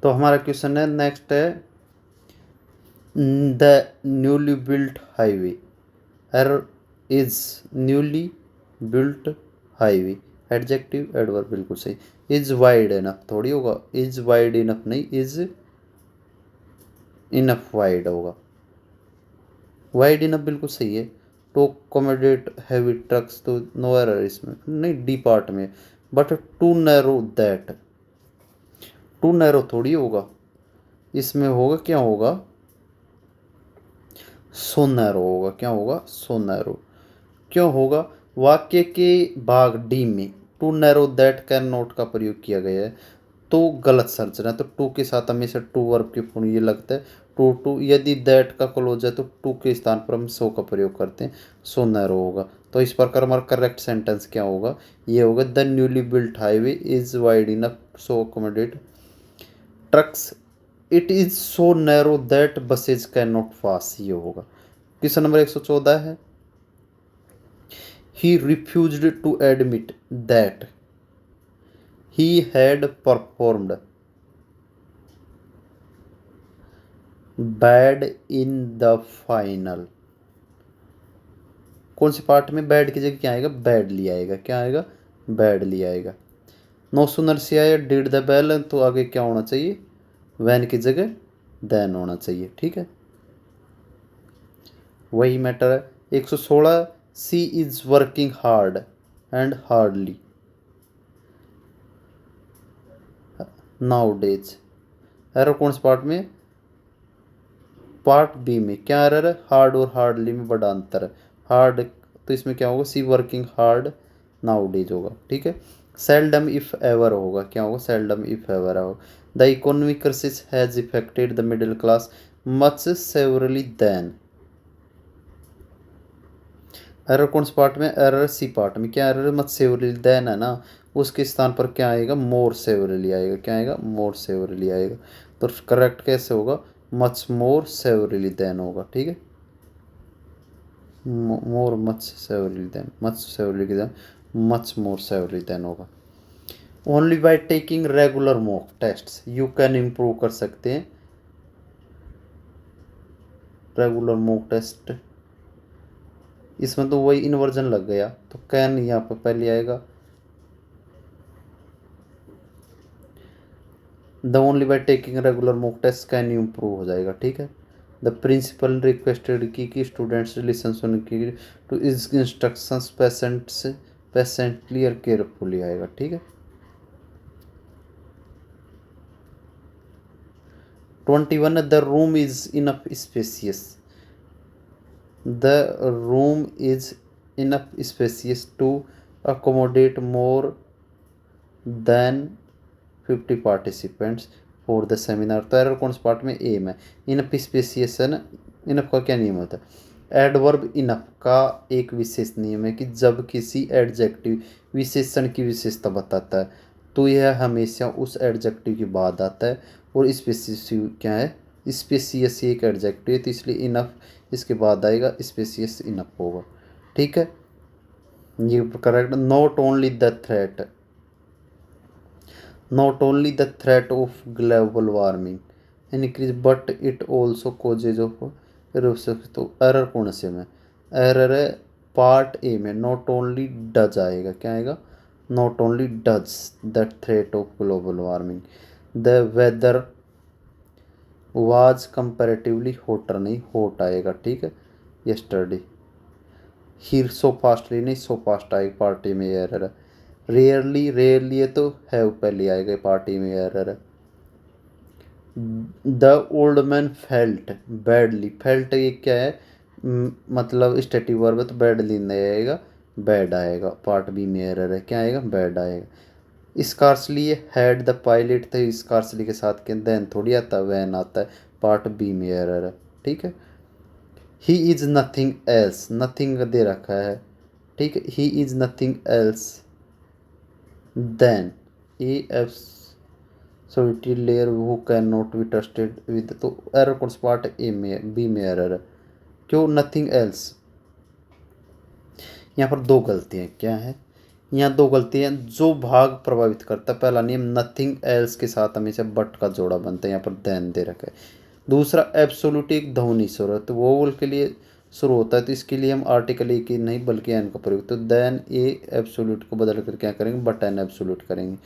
तो हमारा क्वेश्चन है नेक्स्ट है the newly built highway, error is newly built highway, adjective adverb बिल्कुल सही। इज वाइड इनफ थोड़ी होगा, इज वाइड इनफ नहीं, इज इनफ वाइड होगा। वाइड इनफ बिल्कुल सही है। टू अकोमोडेट हैवी ट्रक्स तो नो एरर इसमें, नहीं डी पार्ट में। But too narrow that, too narrow थोड़ी होगा, इसमें होगा क्या होगा, सो नैरो होगा। क्या होगा, सो नैरो। क्यों होगा, वाक्य के भाग डी में too narrow that can not का प्रयोग किया गया है, तो गलत सर्च है। तो टू के साथ हमेशा टू वर्ब के पूर्ण ये लगता है टू टू। यदि दैट का क्लोज है तो टू के स्थान पर हम सो का प्रयोग करते हैं, सो नैरो होगा। तो इस प्रकार हमारा करेक्ट सेंटेंस क्या होगा, ये होगा the newly built highway is wide enough so accommodate trucks, it is so narrow that buses can not pass, ये होगा। क्वेश्चन नंबर 114 है he refused to admit that he had performed bad in the final। कौन से part में bad की जगह क्या आएगा, बैडली आएगा। क्या आएगा, बैडली आएगा। नो सुनर से आया डिड द बेल, तो आगे क्या होना चाहिए, वैन की जगह देन होना चाहिए। ठीक है, वही मैटर है। 116 C is working hard and hardly nowadays, error कौन से पार्ट में, पार्ट बी में। क्या एरर है, हार्ड और हार्डली में बड़ा अंतर है। हार्ड तो इसमें क्या होगा, see working hard nowadays होगा। ठीक है, सेल्डम इफ एवर होगा। क्या होगा, सेल्डम इफ एवर होगा। The economic crisis has affected the middle class much severely then, error कौन से पार्ट में, एरर सी पार्ट में। क्या एरर, मच सेवरली देन है ना, उसके स्थान पर क्या आएगा, मोर सेवरली आएगा। क्या आएगा, मोर सेवरली आएगा। तो करेक्ट कैसे होगा, मच मोर सेवरली देन होगा। ठीक है, more much severely then, much severely then, much more severely then होगा। Only by taking regular mock test you can improve कर सकते हैं। रेगुलर मॉक टेस्ट, इसमें तो वही इन्वर्जन लग गया, तो कैन यहाँ पर पहले आएगा। The only by taking regular mock test can you improve हो जाएगा। ठीक है, द प्रिंसिपल रिक्वेस्टेड की स्टूडेंट्स लिसन सुन की to is instructions patients patiently और केयरफुली आएगा। ठीक है, 21 the room is enough spacious, the room is enough spacious to accommodate more than 50 participants for the seminar. तो एरर कौन से पार्ट में, ए में। इनफ स्पेसियस है ना, इनफ का क्या नियम होता है, एडवर्ब इनफ का एक विशेष नियम है कि जब किसी एडजेक्टिव विशेषण की विशेषता बताता है तो यह हमेशा उस एडजेक्टिव के बाद आता है। और स्पेसियस क्या है, स्पेसियस एक एडजेक्टिव है, तो इसलिए इनफ इसके बाद आएगा, स्पेसियस इनफ होगा। ठीक है, ये correct. Not only the threat, not only the threat of global warming increase but it also causes of erosion। तो एरर कौन से में, एरर है पार्ट ए में। नॉट ओनली डज आएगा। क्या आएगा, not only does the threat of global warming the weather was comparatively hotter, नहीं होट आएगा। ठीक है, यस्टरडे ही सो फास्टली, नहीं सो फास्ट आएगा, पार्टी में एरर है। रेयरली, रेयरली है तो हैव पहले आएगा, पार्टी में एरर है। The old man felt badly, felt ये क्या है, मतलब स्टेटिव वर्ब है, तो बैडली नहीं आएगा, बैड आएगा। पार्ट बी में एरर है। क्या आएगा, बैड आएगा। स्कार्सली हैड द पायलट, तो स्कार्सली के साथ के देन थोड़ी आता है, वैन आता है। पार्ट बी में एरर है। ठीक है, he is nothing else, nothing दे रखा है। ठीक है, he is nothing else than a F solitary layer who cannot be trusted with। तो एरर कौन सा पार्ट, ए में, बी में एरर है। क्यों, नथिंग एल्स। यहाँ पर दो गलतियाँ क्या है, यहाँ दो गलती हैं। जो भाग प्रभावित करता है, पहला नियम नथिंग एल्स के साथ हमेशा बट का जोड़ा बनता है, यहाँ पर देन दे रखा है। दूसरा एब्सोल्यूट एक ध्वनि स्वर है, तो वोवल के लिए शुरू होता है, तो इसके लिए हम आर्टिकल ए की नहीं बल्कि एन का प्रयोग, तो देन ए एब्सोल्यूट को बदल कर क्या करेंगे, बट एन एब्सोल्यूट करेंगे।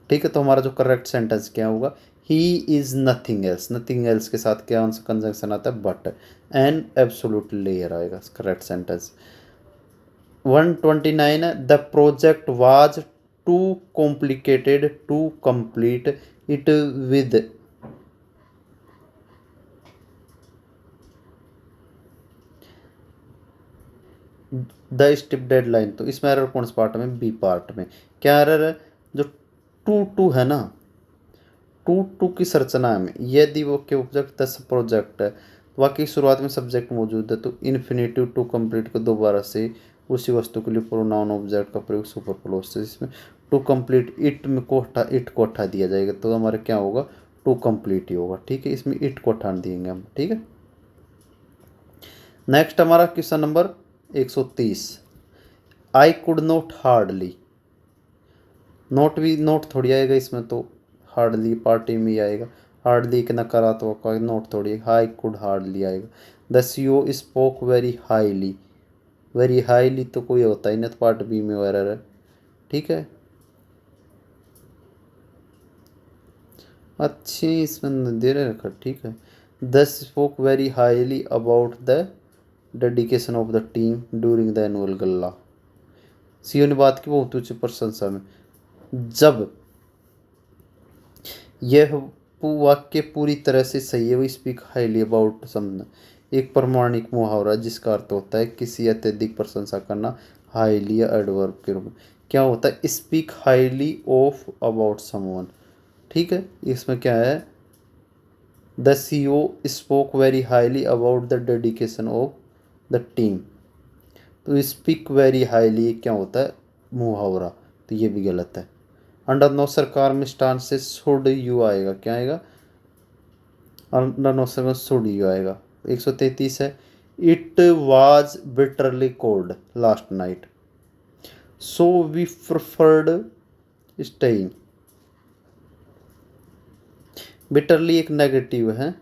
ठीक है, तो हमारा जो करेक्ट सेंटेंस क्या होगा, he is nothing else. Nothing else के साथ क्या कंजंक्शन आता है, बट एन एब्सोल्यूट लेयर आएगा करेक्ट सेंटेंस। 129 है, the project was too complicated to complete it with the steep deadline. तो इसमें एरर कौन सा पार्ट में, बी पार्ट में। क्या एरर है, जो टू टू है ना, टू टू की संरचना में यदि वो के उपजक 10 प्रोजेक्ट है, वाकई शुरुआत में सब्जेक्ट मौजूद है, तो इन्फिनेटिव टू कंप्लीट को दोबारा से उसी वस्तु के लिए प्रोनाउन ऑब्जेक्ट का प्रयोग सुपर क्लोज से, इसमें टू कंप्लीट इट में को हटा, इट को हटा दिया जाएगा, तो हमारा क्या होगा, टू कंप्लीट ही होगा। ठीक है, इसमें इट को हटा देंगे हम। ठीक है, नेक्स्ट हमारा question number 130। I could not hardly, note भी नोट थोड़ी आएगा इसमें, तो हार्डली पार्टी में ही आएगा। हार्डली एक नकारात्मक का नोट थोड़ी, हाई कुड हार्डली आएगा। The CO spoke very highly, very highly तो कोई होता ही नहीं, तो पार्ट बी में एरर है। ठीक है, अच्छी इसमें दे रखा। ठीक है, the spoke very highly about the dedication of the team during the annual गल्ला। सीओ ने बात की बहुत उच्च प्रशंसा में। जब यह वाक्य पूरी तरह से सही है, वो स्पीक हाईली अबाउट समझना एक प्रमाणिक मुहावरा जिसका अर्थ होता है किसी अत्यधिक प्रशंसा करना, हाईली या एडवर्ब के रूप में। क्या होता है, speak highly of about someone. ठीक है, इसमें क्या है, the CEO spoke very highly about the dedication of the team. तो स्पीक वेरी हाईली क्या होता है, मुहावरा, तो ये भी गलत है। अंडर नो सरकार में स्टान से शुड यू आएगा, क्या आएगा, अंडर नो सरकार शुड यू आएगा। 133 है, it was bitterly cold last night so we preferred staying. Bitterly एक नेगेटिव है,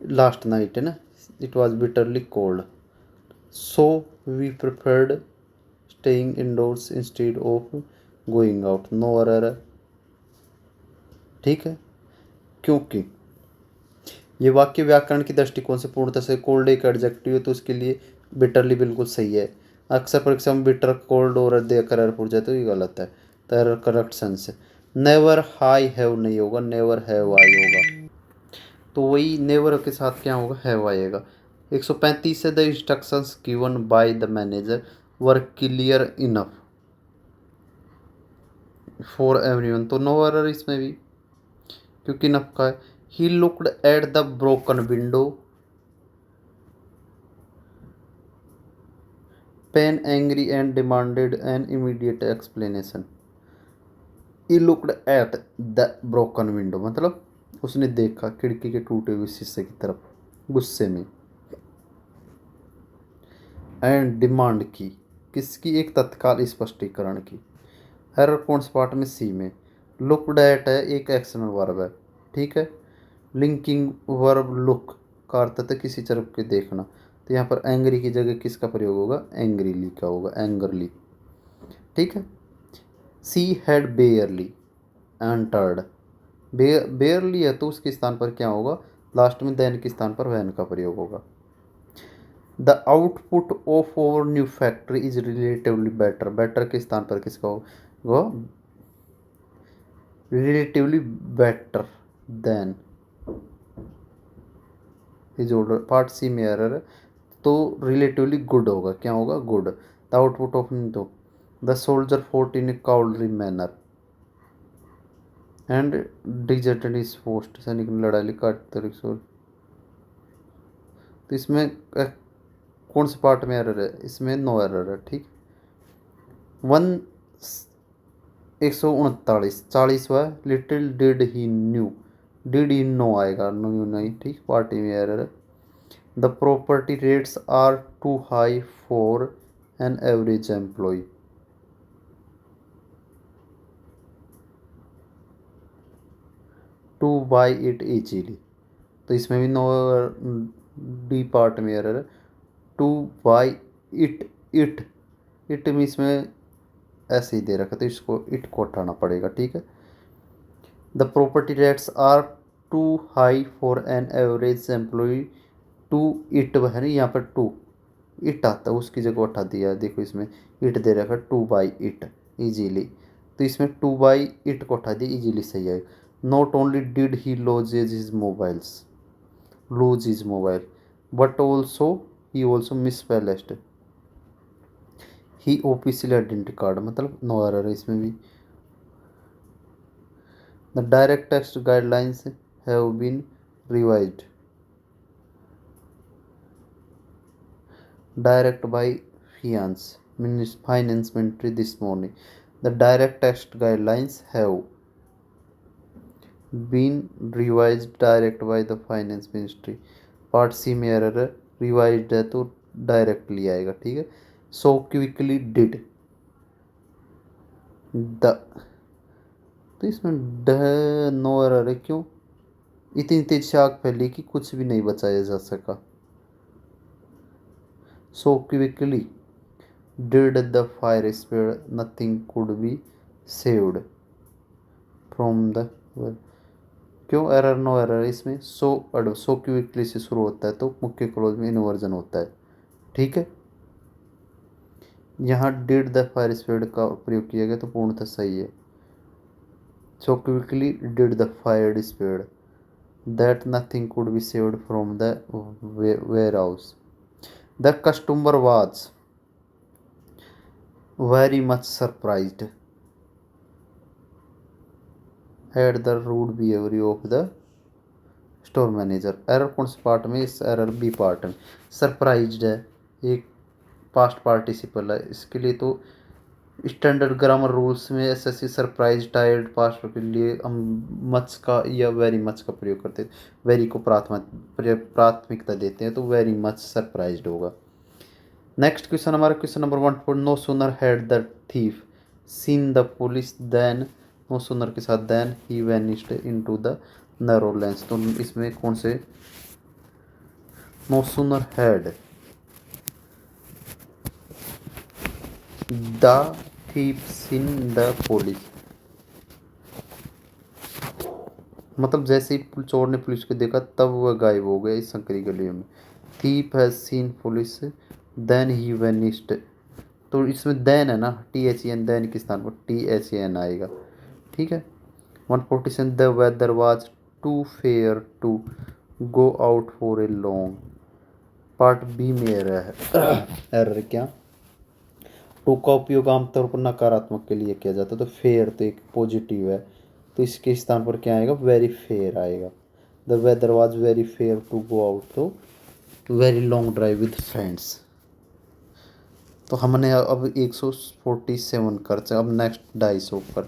लास्ट नाइट है ना, it was bitterly cold so we preferred staying indoors instead of going out, no error है। ठीक है, क्योंकि ये वाक्य व्याकरण की दृष्टिकोण से पूर्णतः से कोल्ड एक एडजेक्टिव है, तो उसके लिए बिटरली बिल्कुल सही है। अक्सर परीक्षा में बिटर कोल्ड और देकर एरर पूछ जाए तो ये गलत है, तो एरर करेक्ट सेंस है। नेवर हाई हैव नहीं होगा, नेवर हैव आई होगा, तो वही नेवर के साथ क्या होगा, हैव आएगा। 135 से the instructions given by the manager were clear enough for everyone, तो नो एरर इसमें भी क्योंकि इनफ का है। He looked at the broken window pane angry and demanded an immediate explanation. He looked at the broken window मतलब उसने देखा खिड़की के टूटे हुए शीशे की तरफ गुस्से में, एंड डिमांड की किसकी, एक तत्काल स्पष्टीकरण की। एरर कौन से पार्ट में, सी में। लुक्ड एट है एक एक्शनल वर्ब है। ठीक है, लिंकिंग वर्ब लुक का अर्थ है किसी तरफ के देखना, तो यहाँ पर एंग्री की जगह किसका प्रयोग होगा, एंग्रीली का होगा, एंगरली। ठीक है, सी हैड बेयरली एंटर्ड, बेयरली है तो उसके स्थान पर क्या होगा, लास्ट में देन के स्थान पर वैन का प्रयोग होगा। The output of our new factory is relatively better, better के स्थान पर किसका होगा, relatively better than is order, part C में एरर है, तो रिलेटिवली गुड होगा, क्या होगा, गुड। द आउटपुट ऑफ तो the soldier fought in a cowardly manner and deserted his post, सैनिक ने लड़ाई काट तरीके। तो इसमें कौन से पार्ट में एरर है, इसमें नो एरर है। ठीक, 139 40वां, little did he knew, did he know आएगा, न्यू नहीं। ठीक, पार्टी में एरर है। The property rates are too high for an average employ, to buy it easily. तो इसमें भी नो डी पार्ट में एरर है। टू बाई इट, इट में इसमें ऐसे ही दे रखा, तो इसको इट को हटाना पड़ेगा, ठीक है। The property rates are too high for an average employ to it है ना, यहाँ पर टू इट आता है, उसकी जगह उठा दिया है। देखो इसमें इट दे रखा टू बाई इट इजीली, तो इसमें टू बाई इट को उठा दिया, इजीली सही है। Not only did he lose his mobile but also he also misplaced he official identity card, मतलब नो एरर है इसमें भी। The direct text guidelines have been revised direct by finance ministry this morning. The direct tax guidelines have been revised direct by the finance ministry. Part C में error है, revised है तो directly आएगा, ठीक है। सो क्विकली डिड द, तो इसमें ड नो एरर है, क्यों? इतनी तेज से आग फैली कि कुछ भी नहीं बचाया जा सका। So quickly did the fire spread, nothing could be saved from the well. क्यों एरर नो एरर इसमें? सो क्विकली से शुरू होता है तो मुख्य क्लोज में इन्वर्जन होता है, ठीक है। यहाँ डिड द फायर स्प्रेड का प्रयोग किया गया तो पूर्णतः सही है। So quickly did the fire spread that nothing could be saved from the warehouse. The customer was very much surprised at the rude behavior of the store manager. Error कौन से पार्ट में? इस error B part में। Surprised है एक past participle है, इसके लिए तो स्टैंडर्ड ग्रामर रूल्स में एसएससी सरप्राइज टायर्ड पास्ट के लिए हम मच का या वेरी मच का प्रयोग करते हैं। वेरी को प्राथमिकता देते हैं, तो वेरी मच सरप्राइज्ड होगा। नेक्स्ट क्वेश्चन हमारा question number 1 no sooner had the thief seen the police then, no sooner के साथ then he vanished into the narrow lanes. तो इसमें कौन से? No sooner had the thief seen the police, मतलब जैसे ही चोर ने पुलिस को देखा तब वह गायब हो गया इस संकरी गलियों में। Thief has seen police then he vanished, तो इसमें देन है ना, THEN, देन के स्थान पर THAN आएगा, ठीक है। 147 the weather was too fair to go out for a long, part B में एरर है। एरर क्या? टू का उपयोग आमतौर पर नकारात्मक के लिए किया जाता है, तो फेयर तो एक पॉजिटिव है, तो इसके स्थान पर क्या आएगा? वेरी फेयर आएगा। The weather was very fair to go out, तो very long drive with friends. तो हमने अब 147 खर्च, अब नेक्स्ट 250 पर